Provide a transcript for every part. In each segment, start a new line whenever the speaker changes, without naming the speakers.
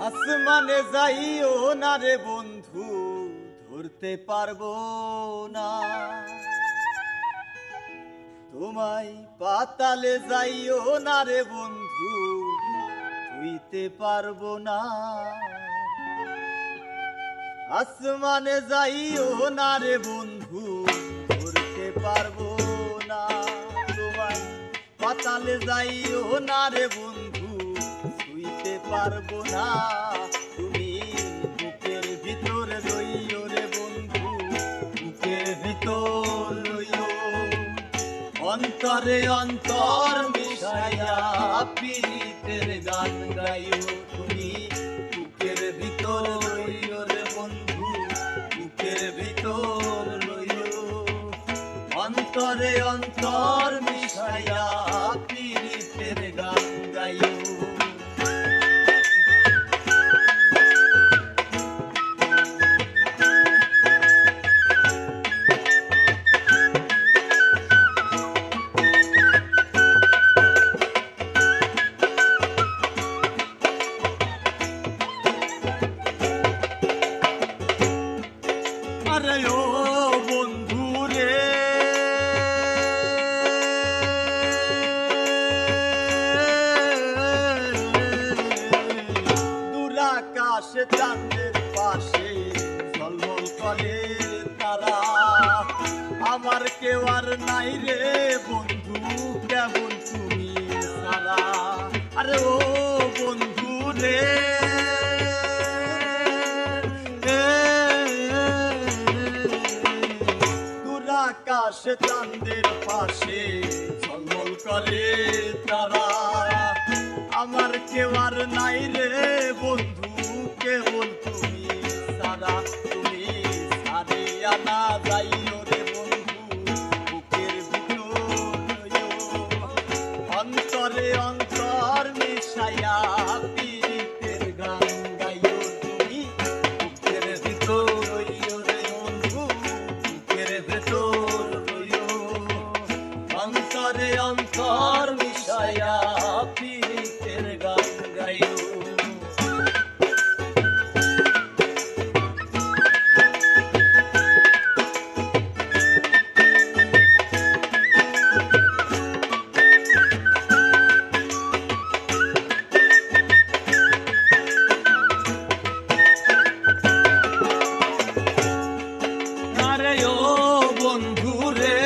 আসমানে যাইও না রে বন্ধু, ধরতে পারবো না। তোমায় পাতালে যাইও না রে বন্ধু, ধুইতে পারবো না। আসমানে যাইও না রে বন্ধু, ধরতে পারবো না। তোমায় পাতালে যাইও না রে বন্ধু, ধুইতে পারবো না। তুমি বুকের ভিতর লইও রে বন্ধু, বুকের ভিতর লইও। অন্তরে অন্তর মিশাইয়া পীড়িতের গান গাইও। তুমি বুকের ভিতর লইও রে বন্ধু, বুকের ভিতর লইও। অন্তরে অন্তর মিশাইয়া পীড়িতের গান গাইও। আরে ও বন্ধু রে, দূর আকাশে চাঁদের পাশে ঝলমল করে তারা। আমার কেউ আর নাই রে বন্ধু, কেমন তুমি সারা। আরে ও বন্ধু রে, আকাশে চাঁদের পাশে ঝলমল করে তারা। আমার কেউ আর নাই রে বন্ধু, কেবল তুমি সারা। তুমি সারিয়া না যাইও রে বন্ধু, বুকের ভিতর অন্তরে অন্তর মিশাইয়া পীড়িতের গান গাইও। তুমি বুকের ভিতর লইও রে বন্ধু, বুকের ভিতর লইও। অন্তরে অন্তর মিশাইয়া পীড়িতের গান গাইও। আরে ও বন্ধু রে,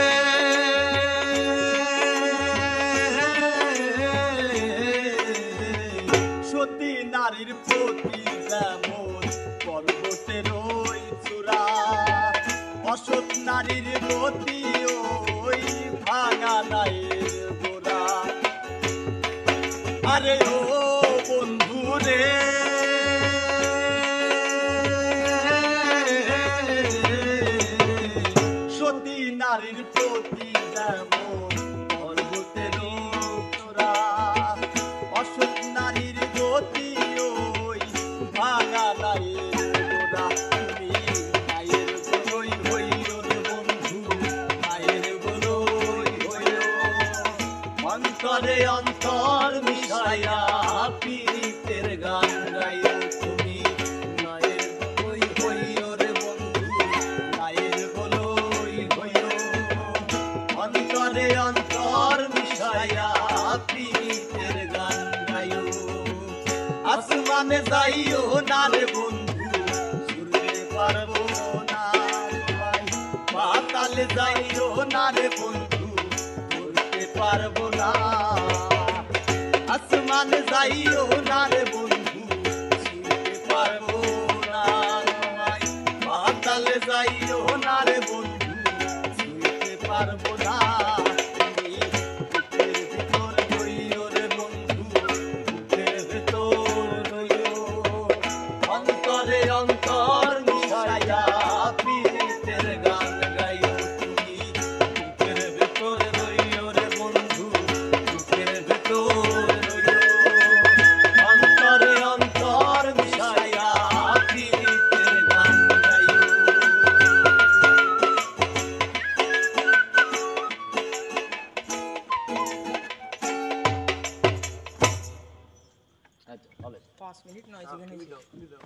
সতী নারীর প্রতি যেমন পর্বতের ওই চূড়া, অসৎ নারীর গতি ওই ভাঙা নাইর গোড়া। আরে ও বন্ধু রে, সতী নারীর প্রতি যেমন পর্বতের চূড়া, অসৎ নারীর গতি ওই ভাঙা নাইর গোড়া। তুমি মায়ের বলই হইও রে বন্ধু, মায়ের বলই হইও। অন্তরে অন্তর মিশাইয়া পীড়িতের গান গাইও। তুমি মায়ের বলই হইও রে বন্ধু, মায়ের বলই হইও। অন্তরে অন্তর মিশাইয়া পীড়িতের গান গাইও। আসমানে যাইও না রে বন্ধু, ছুঁড়তে পারবো না। পাতালে যাইও না রে বন্ধু, ধরতে পারবো না। আসমানে যাইও না রে বন্ধু, ছুঁড়তে পারবো না। পাতালে যাইও না রে বন্ধু, ছুঁড়তে পারবো না। তুমি বুকের ভিতর লইও রে বন্ধু, বুকের ভিতর লইও। অন্তরে অন্তর মিশাইয়া পীড়িতের গান গাইও। তুমি বুকের ভিতর লইও রে বন্ধু, বুকের ভিতর লইও। অন্তরে অন্তর মিশাইয়া
আচ্ছা, হবে।
5 মিনিট 9 সেকেন্ড
তুমি
হয়েছে।
দাও তুমি দাও